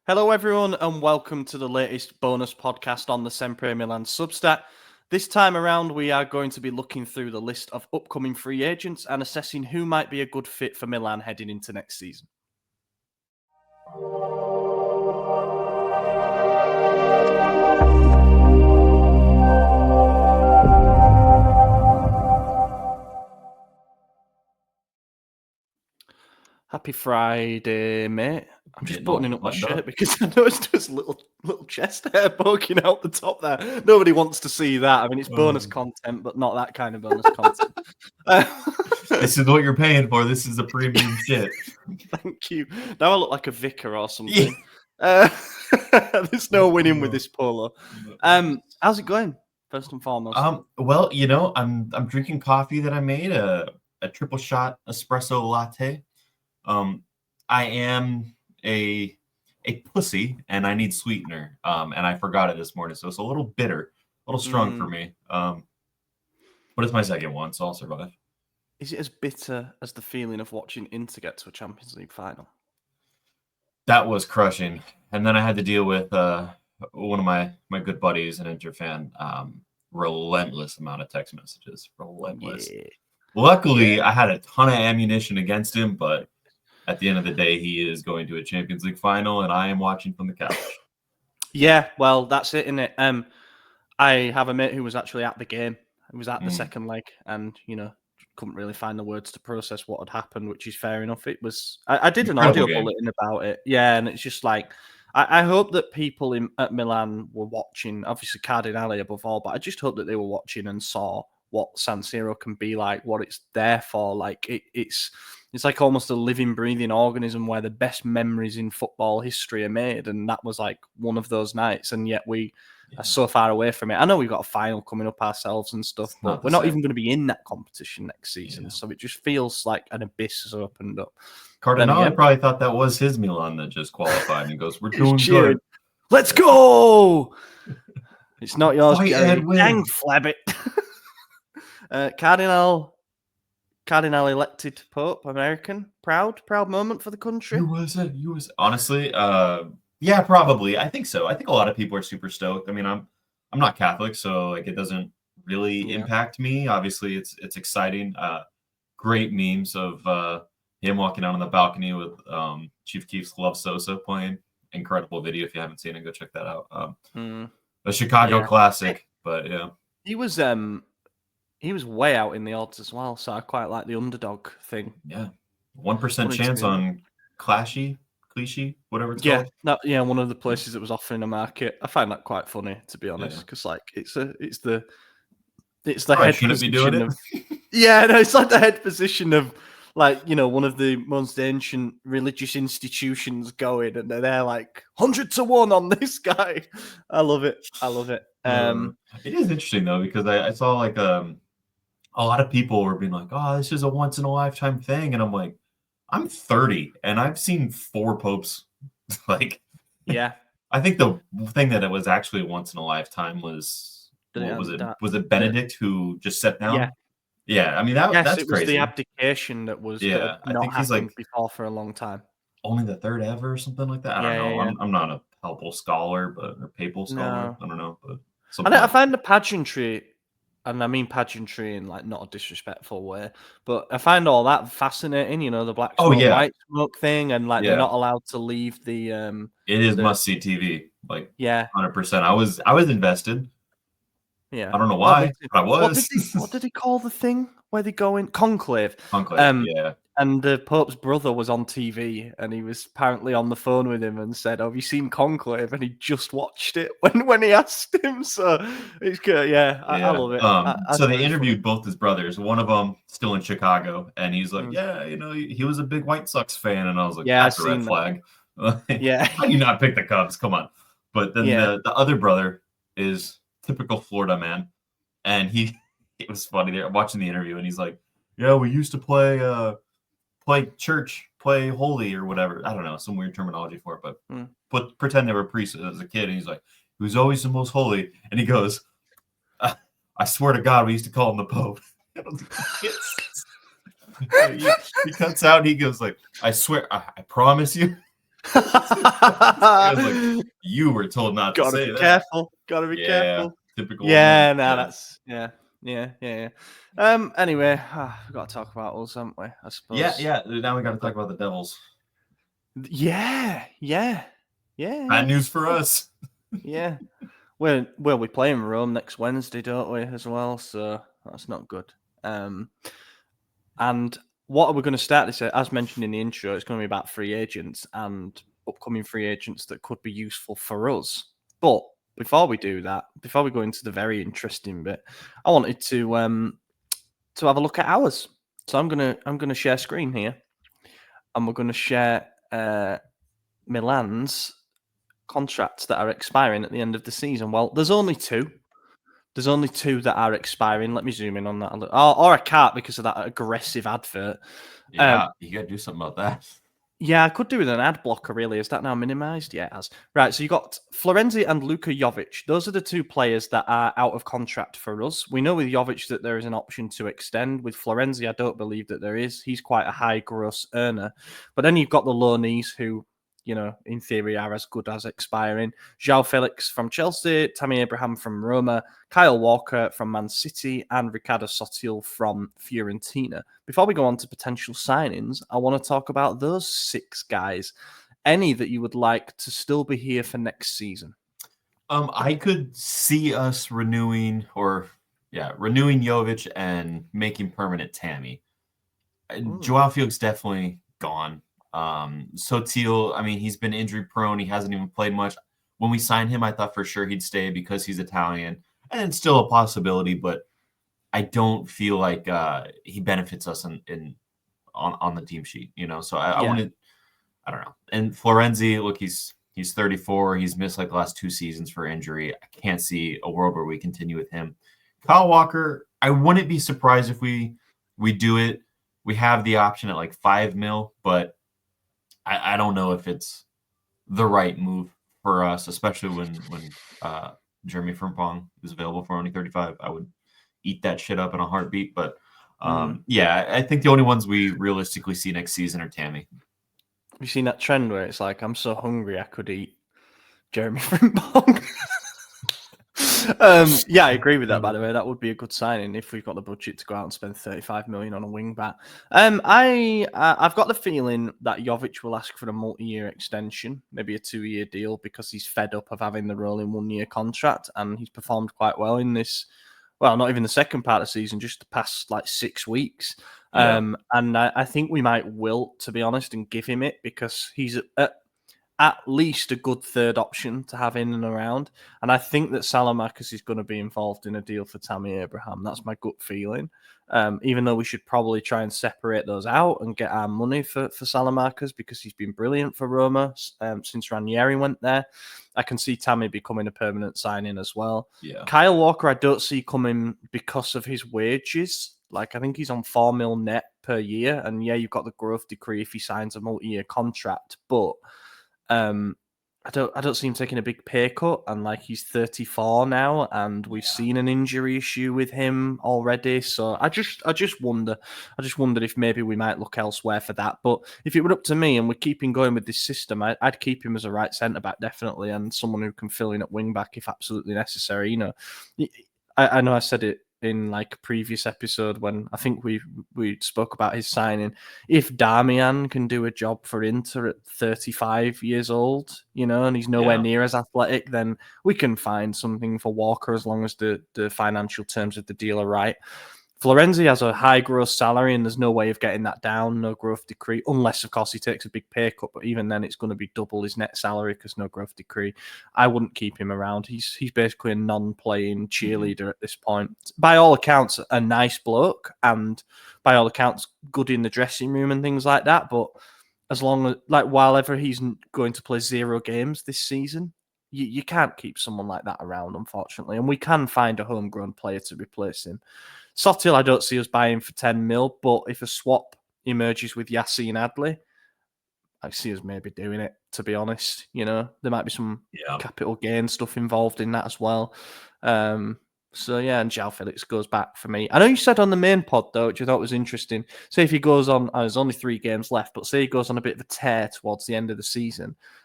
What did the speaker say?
Hello, everyone, and welcome to the latest bonus podcast on the Sempre Milan Substack. This time around, we are going to be looking through the list of upcoming free agents and assessing who might be a good fit for Milan heading into next season. Happy Friday, mate. I'm just buttoning up my shirt because I noticed there's a little chest hair poking out the top there. Nobody wants to see that. I mean, it's bonus content, but not that kind of bonus content. This is what you're paying for. This is a premium shit. Thank you. Now I look like a vicar or something. There's no winning with this polo. How's it going? First and foremost. Well, I'm drinking coffee that I made, a triple shot espresso latte. I am a pussy and I need sweetener. And I forgot it this morning, so it's a little bitter, a little strong for me. But it's my second one, so I'll survive. Is it as bitter as the feeling of watching Inter get to a Champions League final? That was crushing. And then I had to deal with one of my good buddies, an Inter fan, relentless amount of text messages. Relentless. Yeah. Luckily, I had a ton of ammunition against him, but at the end of the day, he is going to a Champions League final, and I am watching from the couch. Yeah, well, that's it, isn't it? I have a mate who was actually at the game. He was at the second leg, and, couldn't really find the words to process what had happened, which is fair enough. It was... I did an audio bulletin about it. Yeah, and it's just like... I hope that people at Milan were watching, obviously Cardinale above all, but I just hope that they were watching and saw what San Siro can be like, what it's there for. Like it's like almost a living, breathing organism where the best memories in football history are made, and that was like one of those nights. And yet we are so far away from it. I know we've got a final coming up ourselves and stuff, but we're not even going to be in that competition next season. So it just feels like an abyss has opened up. Cardinale probably thought that was his Milan that just qualified, and he goes, "We're doing good. Let's go." It's not yours, Gary. Dang flabbit. Cardinal elected Pope, American. Proud moment for the country. USA. Honestly, yeah, probably. I think so. I think a lot of people are super stoked. I mean, I'm not Catholic, so like it doesn't really impact me. Obviously, it's exciting. Great memes of him walking out on the balcony with Chief Keef's Love Sosa playing. Incredible video. If you haven't seen it, go check that out. A Chicago classic, but yeah. He was way out in the odds as well, so I quite like the underdog thing. Yeah, 1% chance on cliche, whatever it's called. One of the places that was offering a market. I find that quite funny, to be honest, because like it's the head position of it's like the head position of like one of the most ancient religious institutions going, and they're like 100 to 1 on this guy. I love it. It is interesting though, because I saw like a lot of people were being like, "Oh, this is a once in a lifetime thing," and I'm like, I'm 30 and I've seen 4 popes. Like, yeah, I think the thing that it was actually once in a lifetime was Was it Benedict who just stepped down? Yeah. I mean that's crazy. It was the abdication that was I think he's like before for a long time. Only the third ever or something like that. I don't know. Yeah. I'm not a papal scholar, or papal scholar. I don't know, but I find the pageantry. And I mean pageantry in like not a disrespectful way, but I find all that fascinating. The black smoke, white smoke thing, and like they're not allowed to leave the. It is must see TV, like 100%. I was invested. Yeah, I don't know why, but I was. What did he call the thing where they go in conclave? Yeah. And the Pope's brother was on TV, and he was apparently on the phone with him and said, "Have you seen Conclave?" And he just watched it when he asked him. So it's good. Yeah, I love it. So they interviewed both his brothers. One of them still in Chicago, and he's like, he was a big White Sox fan, and I was like, that's a red flag. How do you not pick the Cubs? Come on. But then the other brother is typical Florida man, and it was funny. They're watching the interview, and he's like, "Yeah, we used to play church, play holy or whatever." I don't know, some weird terminology for it, but pretend they were priests as a kid. And he's like, he was always the most holy. And he goes, I swear to God, we used to call him the Pope. He cuts out. And he goes like, I swear, I promise you. I was like, you were told not to say that. Careful. Gotta be careful. Typical. Yeah, no, that's yeah. Anyway, we've got to talk about us, haven't we? I suppose. Yeah. Now we got to talk about the Devils. Yeah. Bad news for us. Yeah. Well, we play in Rome next Wednesday, don't we, as well? So that's not good. And what are we going to start this? As mentioned in the intro, it's going to be about free agents and upcoming free agents that could be useful for us. But before we do that, before we go into the very interesting bit, I wanted to have a look at ours. So I'm gonna share screen here, and we're going to share Milan's contracts that are expiring at the end of the season. Well, there's only two. There's only two that are expiring. Let me zoom in on that a little. Or I can't because of that aggressive advert. Yeah, you got to do something about that. Yeah, I could do with an ad blocker, really. Is that now minimized? Yeah, it has. Right, so you got Florenzi and Luka Jovic. Those are the two players that are out of contract for us. We know with Jovic that there is an option to extend. With Florenzi, I don't believe that there is. He's quite a high gross earner. But then you've got the loanees who, in theory are as good as expiring. João Felix from Chelsea, Tammy Abraham from Roma, Kyle Walker from Man City, and Ricardo Sotil from Fiorentina. Before we go on to potential signings, I want to talk about those 6 guys. Any that you would like to still be here for next season? I could see us renewing Jovic and making permanent Tammy. Joao Felix definitely gone. Sotil, I mean, he's been injury prone. He hasn't even played much. When we signed him, I thought for sure he'd stay because he's Italian, and it's still a possibility. But I don't feel like he benefits us on the team sheet. So I wanted, I don't know. And Florenzi, look, he's 34. He's missed like the last 2 seasons for injury. I can't see a world where we continue with him. Kyle Walker, I wouldn't be surprised if we do it. We have the option at like 5 mil, but I don't know if it's the right move for us, especially when Jeremy Frimpong is available for only 35. I would eat that shit up in a heartbeat. But I think the only ones we realistically see next season are Tammy. Have you seen that trend where it's like, I'm so hungry I could eat Jeremy Frimpong? Yeah, I agree with that, by the way. That would be a good signing if we've got the budget to go out and spend 35 million on a wing back. I've got the feeling that Jovic will ask for a multi-year extension, maybe a 2-year deal, because he's fed up of having the rolling 1-year contract, and he's performed quite well in this. Well, not even the second part of the season, just the past like 6 weeks. And I think we might wilt, to be honest, and give him it because he's at least a good third option to have in and around. And I think that Salamakis is going to be involved in a deal for Tammy Abraham. That's my gut feeling. Even though we should probably try and separate those out and get our money for Salamakis because he's been brilliant for Roma since Ranieri went there. I can see Tammy becoming a permanent signing as well. Yeah. Kyle Walker, I don't see coming because of his wages. Like, I think he's on 4 mil net per year. And yeah, you've got the growth decree if he signs a multi-year contract. But I don't see him taking a big pay cut, and like he's 34 now, and we've seen an injury issue with him already. So I just wondered if maybe we might look elsewhere for that. But if it were up to me and we're keeping going with this system, I'd keep him as a right centre back definitely, and someone who can fill in at wing back if absolutely necessary. I know I said it in like a previous episode when I think we spoke about his signing. If Damian can do a job for Inter at 35 years old, and he's nowhere near as athletic, then we can find something for Walker as long as the financial terms of the deal are right. Florenzi has a high gross salary and there's no way of getting that down, no growth decree, unless, of course, he takes a big pay cut. But even then, it's going to be double his net salary because no growth decree. I wouldn't keep him around. He's basically a non-playing cheerleader at this point. By all accounts, a nice bloke and by all accounts, good in the dressing room and things like that. But as long as, while ever he's going to play 0 games this season, you can't keep someone like that around, unfortunately. And we can find a homegrown player to replace him. Sotil, I don't see us buying for 10 mil, but if a swap emerges with Yassine Adli, I see us maybe doing it, to be honest. There might be some capital gain stuff involved in that as well. So yeah, and João Felix goes back for me. I know you said on the main pod though, which I thought was interesting. Say if he goes on, there's only 3 games left, but say he goes on a bit of a tear towards the end of the season,